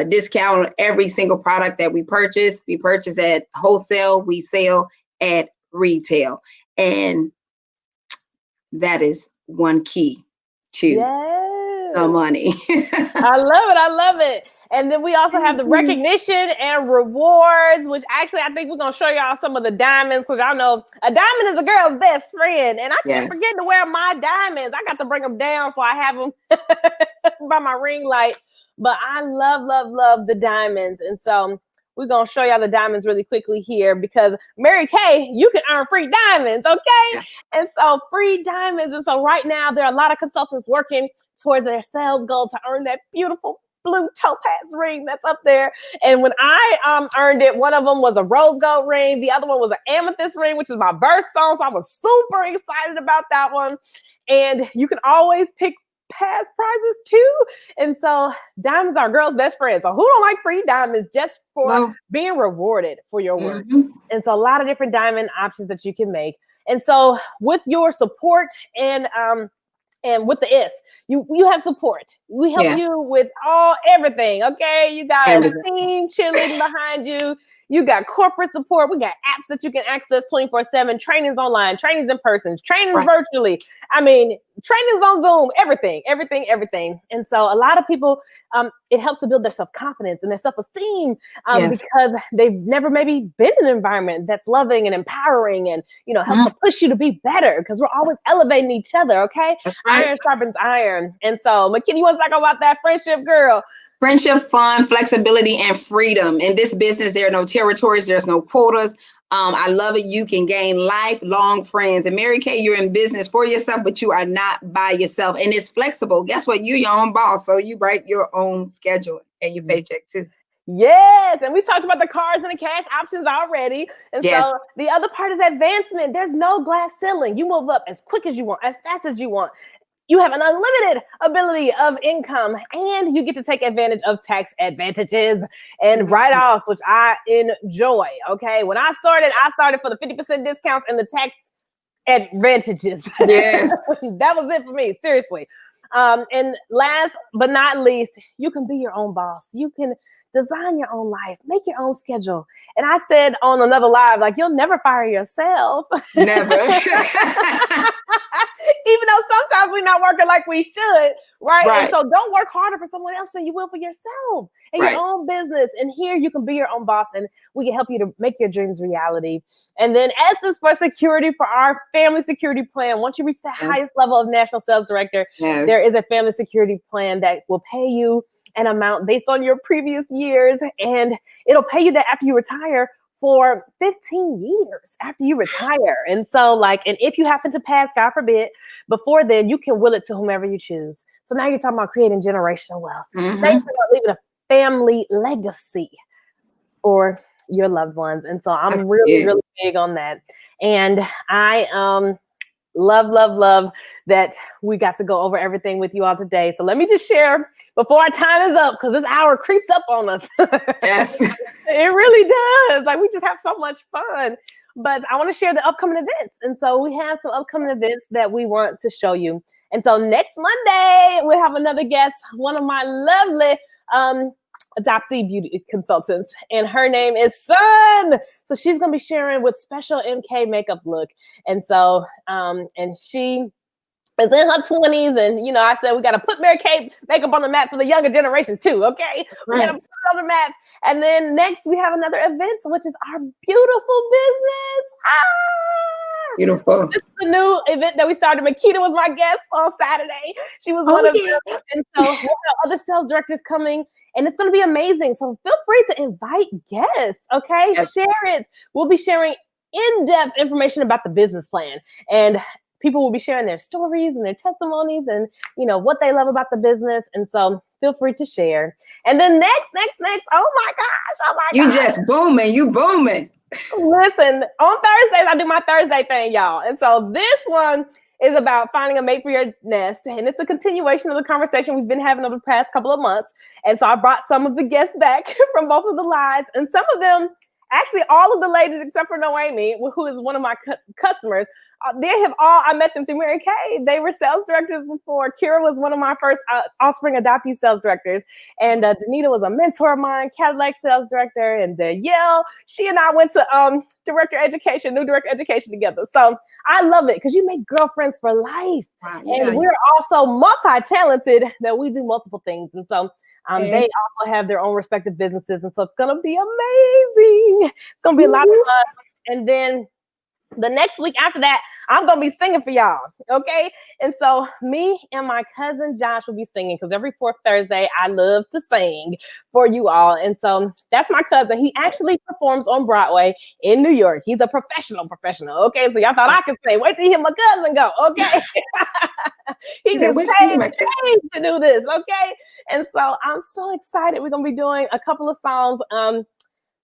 discount on every single product that we purchase. We purchase at wholesale, we sell at retail. And that is one key to the money. I love it. I love it. And then we also have the recognition and rewards, which actually I think we're going to show y'all some of the diamonds, because y'all know a diamond is a girl's best friend. And I keep forgetting to wear my diamonds. I got to bring them down so I have them by my ring light. But I love, love, love the diamonds. And so we're going to show y'all the diamonds really quickly here, because Mary Kay, you can earn free diamonds, okay? And so free diamonds. And so right now there are a lot of consultants working towards their sales goal to earn that beautiful blue topaz ring that's up there. And when I earned it, one of them was a rose gold ring. The other one was an amethyst ring, which is my birthstone. So I was super excited about that one. And you can always pick past prizes too. And so diamonds are girls' best friends. So who don't like free diamonds just for being rewarded for your work? And so a lot of different diamond options that you can make. And so with your support and with the S, you have support. We help you with everything. Okay, you got a team cheerleading behind you. You got corporate support. We got apps that you can access 24/7, trainings online, trainings in person, trainings virtually. I mean, trainings on Zoom, everything. And so a lot of people, it helps to build their self-confidence and their self-esteem because they've never maybe been in an environment that's loving and empowering and, you know, helps to push you to be better because we're always elevating each other, okay? Iron sharpens iron. And so, McKinney, you want to talk about that friendship, girl? Friendship, fun, flexibility, and freedom. In this business, there are no territories. There's no quotas. I love it. You can gain lifelong friends. And Mary Kay, you're in business for yourself, but you are not by yourself. And it's flexible. Guess what? You're your own boss. So you write your own schedule and your paycheck too. Yes. And we talked about the cars and the cash options already. And so the other part is advancement. There's no glass ceiling. You move up as quick as you want, as fast as you want. You have an unlimited ability of income, and you get to take advantage of tax advantages and write-offs, which I enjoy. Okay, when I started for the 50% discounts and the tax advantages. Yes, that was it for me. Seriously. And last but not least, you can be your own boss. You can design your own life, make your own schedule. And I said on another live, like, you'll never fire yourself. Never. Even though sometimes we're not working like we should, right? And so don't work harder for someone else than you will for yourself and your own business. And here you can be your own boss and we can help you to make your dreams reality. And then as this for security for our family security plan, once you reach the highest level of national sales director, there is a family security plan that will pay you an amount based on your previous years. And it'll pay you that after you retire for 15 years after you retire. And so and if you happen to pass, God forbid, before then, you can will it to whomever you choose. So now you're talking about creating generational wealth. Now you're talking about leaving a family legacy for your loved ones. And so I'm really big on that. And I love that we got to go over everything with you all today. So let me just share before our time is up, because this hour creeps up on us. Yes. It really does. Like, we just have so much fun. But I want to share the upcoming events. And so we have some upcoming events that we want to show you. And so next Monday, we have another guest, one of my lovely adoptee beauty consultants, and her name is Sun. So she's going to be sharing with Special MK Makeup Look. And so, and she is in her 20s. And, you know, I said, we got to put Mary Kay makeup on the map for the younger generation too. Okay. We got to put it on the map. And then next we have another event, which is our beautiful business. Beautiful. This is the new event that we started. Makita was my guest on Saturday. She was one of them. And so we'll have other sales directors coming, and it's going to be amazing. So feel free to invite guests, okay? Share it. We'll be sharing in-depth information about the business plan, and people will be sharing their stories and their testimonies and, you know, what they love about the business. And so feel free to share. And then next, oh my gosh. You just booming, you booming. Listen, on Thursdays, I do my Thursday thing, y'all. And so this one is about finding a mate for your nest. And it's a continuation of the conversation we've been having over the past couple of months. And so I brought some of the guests back from both of the lives. And some of them, actually all of the ladies except for Noemi, who is one of my customers, I met them through Mary Kay. They were sales directors before. Kira was one of my first offspring adoptee sales directors. And Danita was a mentor of mine, Cadillac sales director. And Danielle, she and I went to new director education together. So I love it because you make girlfriends for life. Wow, and we're also multi-talented that we do multiple things. And so they also have their own respective businesses. And so it's going to be amazing. It's going to be a lot of fun. And then the next week after that, I'm going to be singing for y'all, okay? And so me and my cousin Josh will be singing because every fourth Thursday, I love to sing for you all. And so that's my cousin. He actually performs on Broadway in New York. He's a professional, okay? So y'all thought I could sing. Wait till you hear my cousin go, okay? He gets paid to do this, okay? And so I'm so excited. We're going to be doing a couple of songs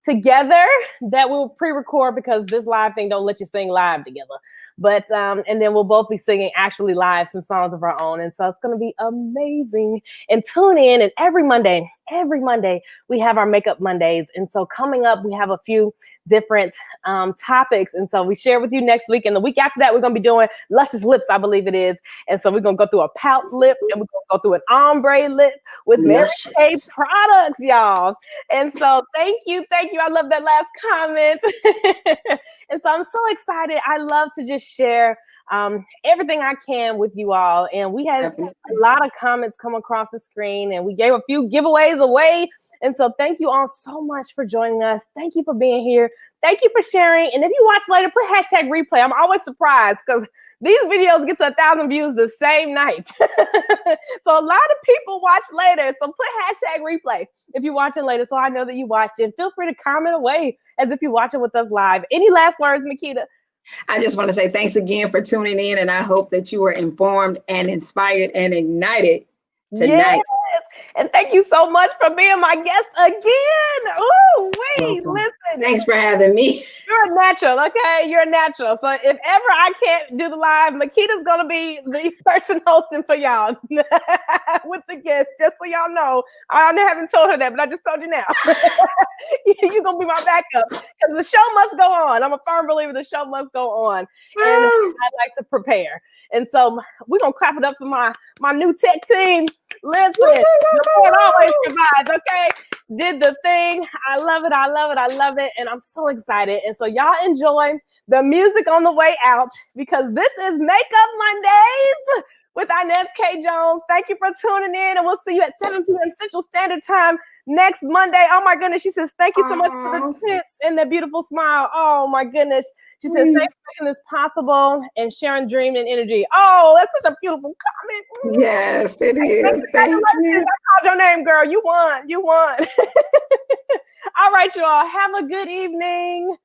together that we'll pre-record because this live thing don't let you sing live together. But and then we'll both be singing actually live some songs of our own. And so it's going to be amazing. And tune in. And every Monday, we have our Makeup Mondays. And so coming up, we have a few different topics. And so we share with you next week. And the week after that, we're going to be doing Luscious Lips, I believe it is. And so we're going to go through a pout lip, and we're going to go through an ombre lip with Mary Kay products, y'all. And so thank you. I love that last comment. And so I'm so excited. I love to just share everything I can with you all. And we had a lot of comments come across the screen, and we gave a few giveaways away. And so thank you all so much for joining us. Thank you for being here. Thank you for sharing. And if you watch later, put hashtag replay. I'm always surprised because these videos get to 1,000 views the same night. So a lot of people watch later. So put hashtag replay if you're watching later, so I know that you watched it. Feel free to comment away as if you're watching with us live. Any last words, Makita? I just want to say thanks again for tuning in, and I hope that you were informed and inspired and ignited tonight. Yes. And thank you so much for being my guest again. Oh, wait, listen. Thanks for having me. You're a natural, okay? You're a natural. So if ever I can't do the live, Makita's going to be the person hosting for y'all with the guests, just so y'all know. I haven't told her that, but I just told you now. You're going to be my backup because the show must go on. I'm a firm believer the show must go on. And I like to prepare. And so we're going to clap it up for my new tech team. Listen, the Lord always provides, okay? Did the thing. I love it. And I'm so excited. And so y'all enjoy the music on the way out, because this is Makeup Mondays with Inez K. Jones. Thank you for tuning in, and we'll see you at 7 p.m. Central Standard Time next Monday. Oh my goodness. She says, thank you so much for the tips and the beautiful smile. Oh my goodness. She says, thanks for making this possible and sharing dream and energy. Oh, that's such a beautiful comment. Yes, it is. Thank you. I called your name, girl. You won. All right, you all. Have a good evening.